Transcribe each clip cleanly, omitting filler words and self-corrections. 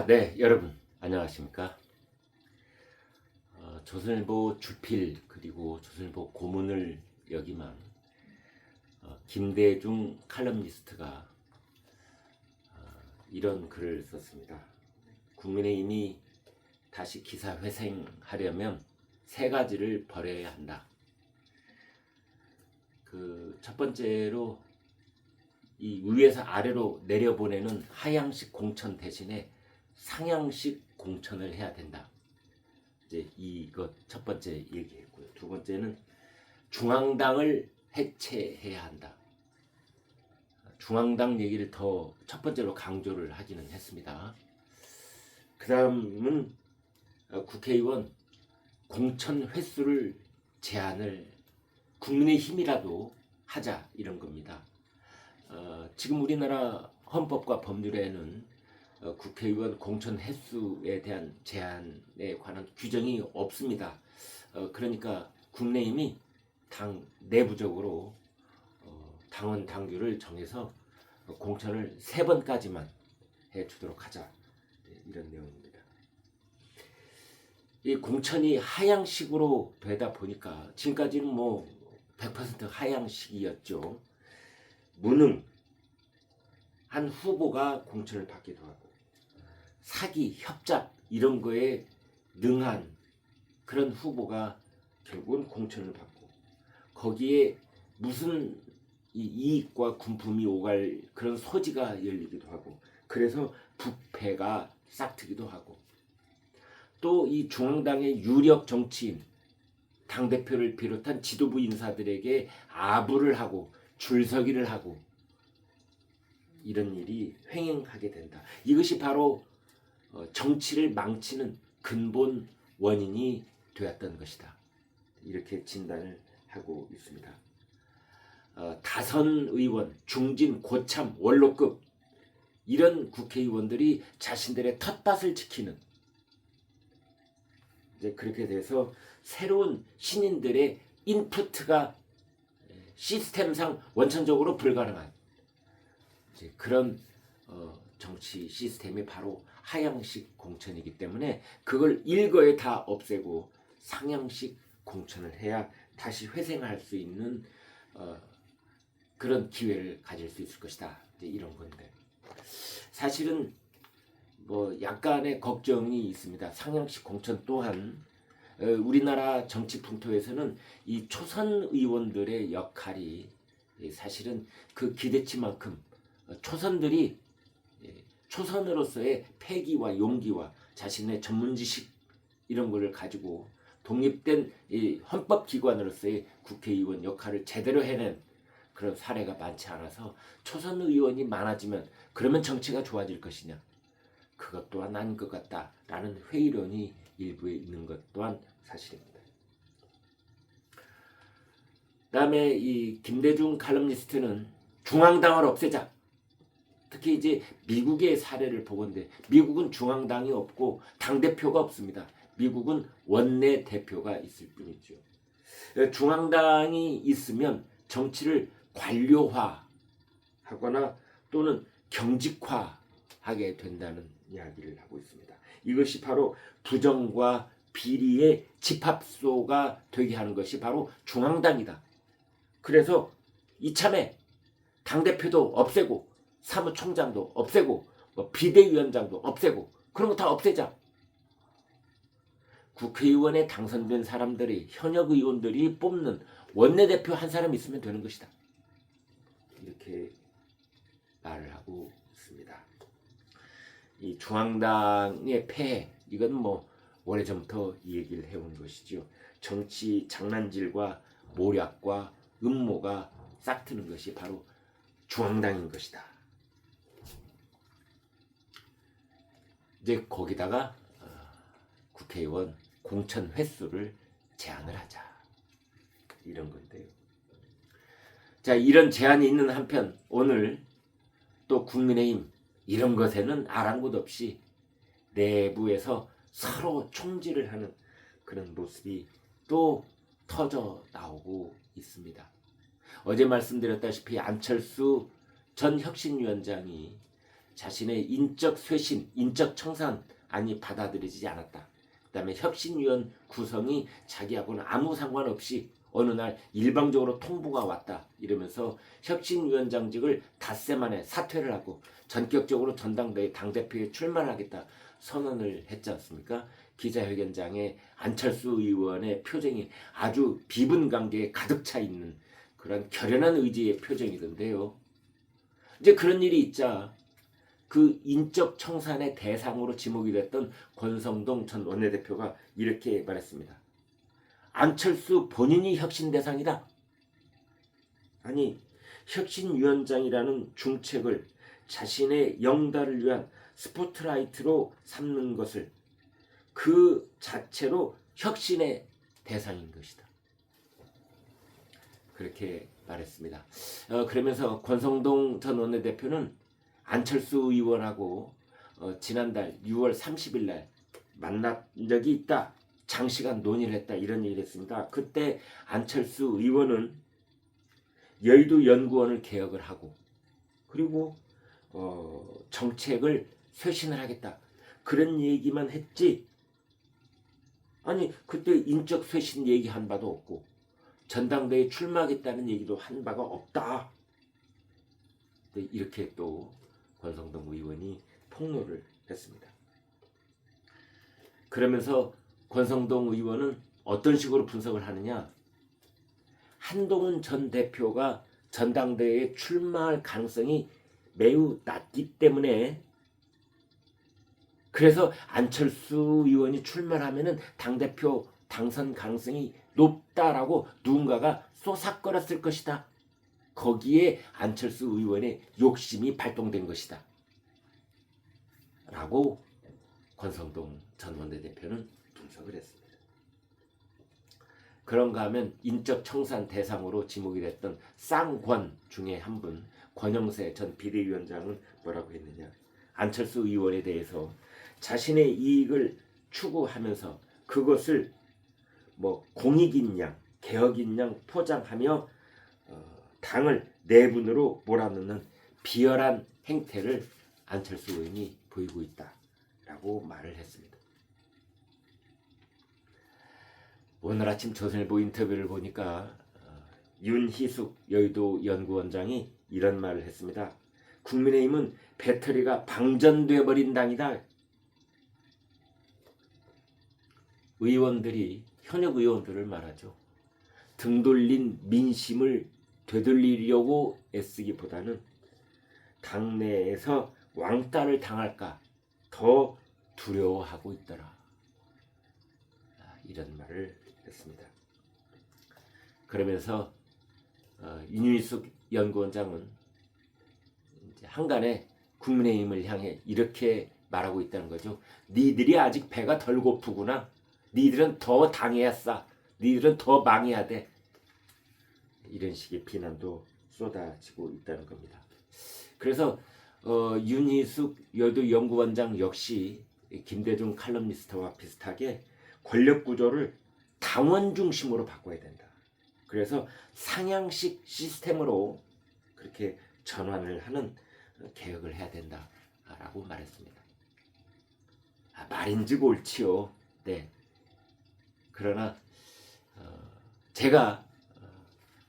네, 여러분 안녕하십니까? 조선일보 주필 그리고 조선일보 고문을 역임한 김대중 칼럼니스트가 이런 글을 썼습니다. 국민의힘이 다시 기사 회생하려면 세 가지를 벌여야 한다. 그 첫 번째로 이 위에서 아래로 내려보내는 하향식 공천 대신에 상향식 공천을 해야 된다. 이제 이것 첫 번째 얘기했고요. 두 번째는 중앙당을 해체해야 한다. 중앙당 얘기를 더 첫 번째로 강조를 하기는 했습니다. 그 다음은 국회의원 공천 횟수를 제한을 국민의힘이라도 하자 이런 겁니다. 지금 우리나라 헌법과 법률에는 국회의원 공천 횟수에 대한 제한에 관한 규정이 없습니다. 그러니까 국민의힘이 당 내부적으로 당원 당규를 정해서 공천을 3번까지만 해주도록 하자 이런 내용입니다. 이 공천이 하향식으로 되다 보니까 지금까지는 뭐 100% 하향식이었죠. 무능 한 후보가 공천을 받기도 하고 사기, 협잡 이런 거에 능한 그런 후보가 결국은 공천을 받고 거기에 무슨 이익과 군품이 오갈 그런 소지가 열리기도 하고 그래서 부패가 싹트기도 하고 또 이 중앙당의 유력 정치인 당대표를 비롯한 지도부 인사들에게 아부를 하고 줄서기를 하고 이런 일이 횡행하게 된다. 이것이 바로 정치를 망치는 근본 원인이 되었던 것이다. 이렇게 진단을 하고 있습니다. 다선 의원, 중진, 고참, 원로급 이런 국회의원들이 자신들의 텃밭을 지키는 이제 그렇게 돼서 새로운 신인들의 인풋가 시스템상 원천적으로 불가능한 이제 그런 정치 시스템이 바로 하향식 공천이기 때문에 그걸 일거에 다 없애고 상향식 공천을 해야 다시 회생할 수 있는 그런 기회를 가질 수 있을 것이다. 이제 이런 건데 사실은 뭐 약간의 걱정이 있습니다. 상향식 공천 또한 우리나라 정치 풍토에서는 이 초선 의원들의 역할이 사실은 그 기대치만큼 초선들이 초선으로서의 패기와 용기와 자신의 전문 지식 이런 거를 가지고 독립된 이 헌법기관으로서의 국회의원 역할을 제대로 해낸 그런 사례가 많지 않아서 초선 의원이 많아지면 그러면 정치가 좋아질 것이냐 그것 또한 아닌 것 같다라는 회의론이 일부에 있는 것 또한 사실입니다. 그다음에 이 김대중 칼럼니스트는 중앙당을 없애자. 특히 이제 미국의 사례를 보건대 미국은 중앙당이 없고 당대표가 없습니다. 미국은 원내대표가 있을 뿐이죠. 중앙당이 있으면 정치를 관료화하거나 또는 경직화하게 된다는 이야기를 하고 있습니다. 이것이 바로 부정과 비리의 집합소가 되게 하는 것이 바로 중앙당이다. 그래서 이참에 당대표도 없애고 사무총장도 없애고 비대위원장도 없애고 그런 거 다 없애자. 국회의원에 당선된 사람들이 현역 의원들이 뽑는 원내대표 한 사람 있으면 되는 것이다. 이렇게 말을 하고 있습니다. 이 중앙당의 폐해 이건 뭐 오래전부터 얘기를 해온 것이죠. 정치 장난질과 모략과 음모가 싹트는 것이 바로 중앙당인 것이다. 이제 거기다가 국회의원 공천 횟수를 제한을 하자 이런 건데요. 자, 이런 제한이 있는 한편 오늘 또 국민의힘 이런 것에는 아랑곳 없이 내부에서 서로 총질을 하는 그런 모습이 또 터져 나오고 있습니다. 어제 말씀드렸다시피 안철수 전 혁신위원장이 자신의 인적 쇄신, 인적 청산안이 받아들여지지 않았다. 그 다음에 혁신위원 구성이 자기하고는 아무 상관없이 어느 날 일방적으로 통보가 왔다 이러면서 혁신위원장직을 닷새 만에 사퇴를 하고 전격적으로 전당대회 당대표에 출마를 하겠다 선언을 했지 않습니까? 기자회견장에 안철수 의원의 표정이 아주 비분관계에 가득 차 있는 그런 결연한 의지의 표정이던데요. 이제 그런 일이 있자 그 인적 청산의 대상으로 지목이 됐던 권성동 전 원내대표가 이렇게 말했습니다. 안철수 본인이 혁신 대상이다. 아니, 혁신위원장이라는 중책을 자신의 영달을 위한 스포트라이트로 삼는 것을 그 자체로 혁신의 대상인 것이다. 그렇게 말했습니다. 그러면서 권성동 전 원내대표는 안철수 의원하고 지난달 6월 30일 날 만난 적이 있다. 장시간 논의를 했다. 이런 얘기를 했습니다. 그때 안철수 의원은 여의도 연구원을 개혁을 하고 그리고 정책을 쇄신을 하겠다. 그런 얘기만 했지. 아니 그때 인적 쇄신 얘기한 바도 없고 전당대회에 출마하겠다는 얘기도 한 바가 없다. 이렇게 또 권성동 의원이 폭로를 했습니다. 그러면서 권성동 의원은 어떤 식으로 분석을 하느냐. 한동훈 전 대표가 전당대회에 출마할 가능성이 매우 낮기 때문에 그래서 안철수 의원이 출마를 하면은 당대표 당선 가능성이 높다라고 누군가가 쏘삭거렸을 것이다. 거기에 안철수 의원의 욕심이 발동된 것이다. 라고 권성동 전 원내대표는 분석을 했습니다. 그런가 하면 인적 청산 대상으로 지목이 됐던 쌍권 중에 한 분, 권영세 전 비대위원장은 뭐라고 했느냐. 안철수 의원에 대해서 자신의 이익을 추구하면서 그것을 뭐 공익인 양, 개혁인 양 포장하며 당을 내분으로 몰아넣는 비열한 행태를 안철수 의원이 보이고 있다라고 말을 했습니다. 오늘 아침 조선일보 인터뷰를 보니까 윤희숙 여의도 연구원장이 이런 말을 했습니다. 국민의힘은 배터리가 방전돼 버린 당이다. 의원들이 현역 의원들을 말하죠. 등 돌린 민심을 되돌리려고 애쓰기보다는 당내에서 왕따를 당할까 더 두려워하고 있더라. 이런 말을 했습니다. 그러면서 윤희숙 연구원장은 이제 한간에 국민의힘을 향해 이렇게 말하고 있다는 거죠. 니들이 아직 배가 덜 고프구나. 니들은 더 당해야 싸. 니들은 더 망해야 돼. 이런 식의 비난도 쏟아지고 있다는 겁니다. 그래서 윤희숙 여의도 연구원장 역시 김대중 칼럼니스트와 비슷하게 권력 구조를 당원 중심으로 바꿔야 된다. 그래서 상향식 시스템으로 그렇게 전환을 하는 개혁을 해야 된다라고 말했습니다. 말인즉 옳지요. 네. 그러나 제가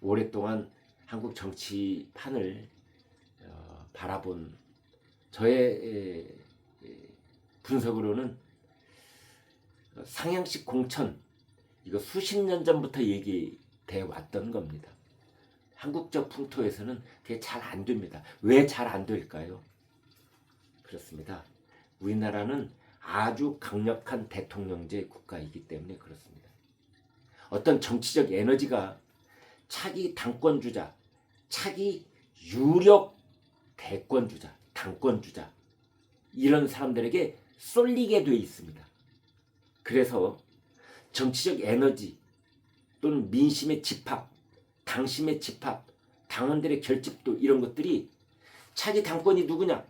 오랫동안 한국 정치판을 바라본 저의 분석으로는 상향식 공천 이거 수십 년 전부터 얘기돼 왔던 겁니다. 한국적 풍토에서는 그게 잘 안 됩니다. 왜 잘 안 될까요? 그렇습니다. 우리나라는 아주 강력한 대통령제 국가이기 때문에 그렇습니다. 어떤 정치적 에너지가 차기 당권주자, 차기 유력 대권주자, 당권주자 이런 사람들에게 쏠리게 돼 있습니다. 그래서 정치적 에너지 또는 민심의 집합, 당심의 집합, 당원들의 결집도 이런 것들이 차기 당권이 누구냐,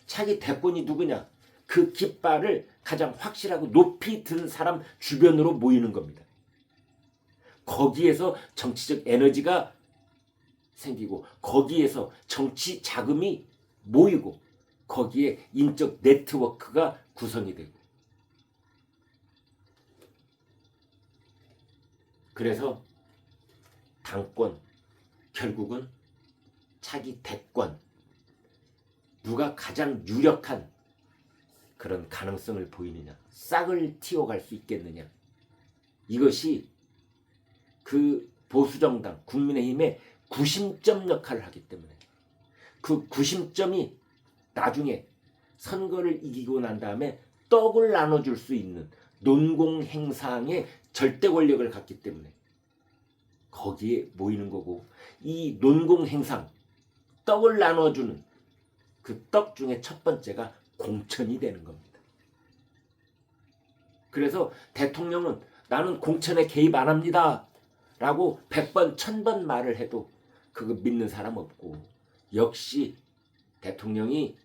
차기 대권이 누구냐 그 깃발을 가장 확실하고 높이 든 사람 주변으로 모이는 겁니다. 거기에서 정치적 에너지가 생기고 거기에서 정치 자금이 모이고 거기에 인적 네트워크가 구성이 되고, 그래서 당권, 결국은 차기 대권, 누가 가장 유력한 그런 가능성을 보이느냐, 싹을 틔워갈 수 있겠느냐, 이것이 그 보수정당 국민의힘의 구심점 역할을 하기 때문에, 그 구심점이 나중에 선거를 이기고 난 다음에 떡을 나눠줄 수 있는 논공행상의 절대 권력을 갖기 때문에 거기에 모이는 거고, 이 논공행상, 떡을 나눠주는 그 떡 중에 첫 번째가 공천이 되는 겁니다. 그래서 대통령은 나는 공천에 개입 안 합니다 라고 100번 1000번 말을 해도 그거 믿는 사람 없고, 역시 대통령이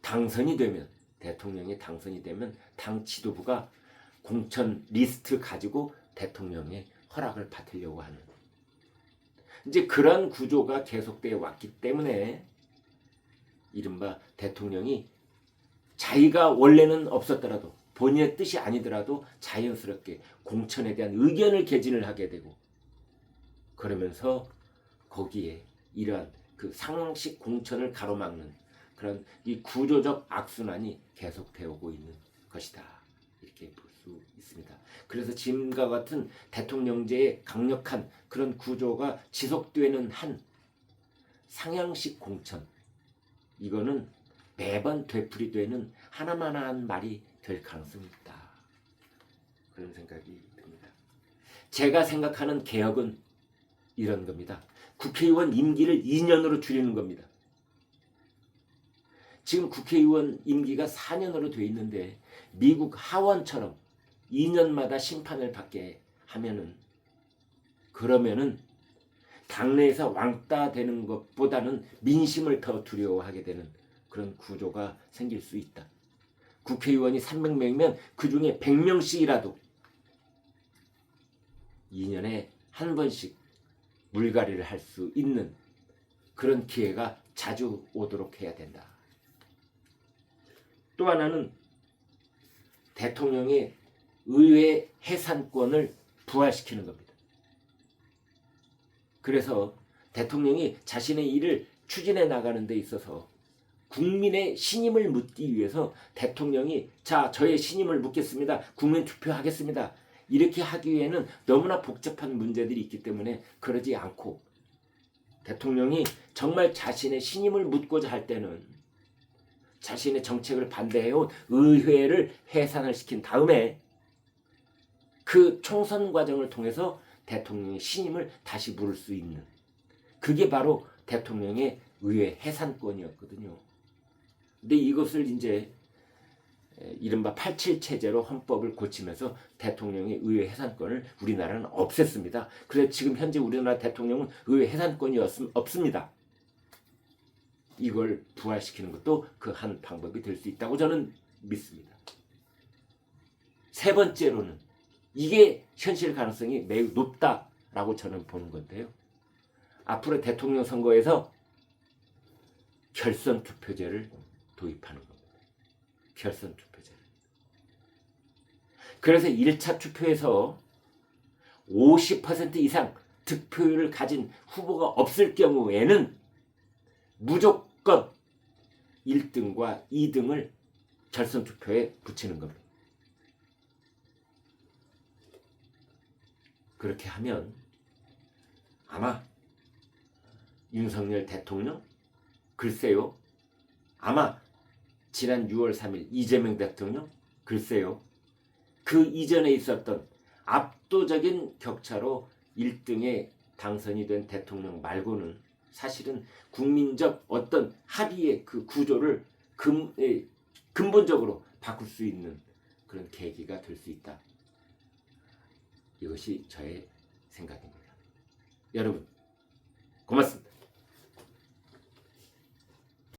당선이 되면 당 지도부가 공천 리스트 가지고 대통령의 허락을 받으려고 하는, 이제 그런 구조가 계속되어 왔기 때문에 이른바 대통령이 자기가 원래는 없었더라도, 본인의 뜻이 아니더라도 자연스럽게 공천에 대한 의견을 개진을 하게 되고, 그러면서 거기에 이러한 그 상식 공천을 가로막는 그런 이 구조적 악순환이 계속되어 오고 있는 것이다, 이렇게 볼 수 있습니다. 그래서 지금과 같은 대통령제의 강력한 그런 구조가 지속되는 한 상향식 공천, 이거는 매번 되풀이되는 하나만한 말이 될 가능성이 있다, 그런 생각이 듭니다. 제가 생각하는 개혁은 이런 겁니다. 국회의원 임기를 2년으로 줄이는 겁니다. 지금 국회의원 임기가 4년으로 돼 있는데 미국 하원처럼 2년마다 심판을 받게 하면은, 그러면은 당내에서 왕따 되는 것보다는 민심을 더 두려워하게 되는 그런 구조가 생길 수 있다. 국회의원이 300명이면 그 중에 100명씩이라도 2년에 한 번씩 물갈이를 할 수 있는 그런 기회가 자주 오도록 해야 된다. 또 하나는 대통령의 의회 해산권을 부활시키는 겁니다. 그래서 대통령이 자신의 일을 추진해 나가는 데 있어서 국민의 신임을 묻기 위해서 대통령이 자, 저의 신임을 묻겠습니다, 국민 투표하겠습니다, 이렇게 하기 위해는 너무나 복잡한 문제들이 있기 때문에 그러지 않고, 대통령이 정말 자신의 신임을 묻고자 할 때는 자신의 정책을 반대해온 의회를 해산을 시킨 다음에 그 총선 과정을 통해서 대통령의 신임을 다시 물을 수 있는, 그게 바로 대통령의 의회 해산권이었거든요. 근데 이것을 이제 이른바 87 체제로 헌법을 고치면서 대통령의 의회 해산권을 우리나라는 없앴습니다. 그래서 지금 현재 우리나라 대통령은 의회 해산권이 없습니다. 이걸 부활시키는 것도 그 한 방법이 될 수 있다고 저는 믿습니다. 세 번째로는 이게 현실 가능성이 매우 높다라고 저는 보는 건데요. 앞으로 대통령 선거에서 결선 투표제를 도입하는 겁니다. 결선 투표제를. 그래서 1차 투표에서 50% 이상 득표율을 가진 후보가 없을 경우에는 무조건 1등과 2등을 결선 투표에 붙이는 겁니다. 그렇게 하면 아마 윤석열 대통령, 글쎄요, 아마 지난 6월 3일 이재명 대통령, 글쎄요, 그 이전에 있었던 압도적인 격차로 1등에 당선이 된 대통령 말고는 사실은 국민적 어떤 합의의 그 구조를 근본적으로 바꿀 수 있는 그런 계기가 될 수 있다. 이것이 저의 생각입니다. 여러분, 고맙습니다.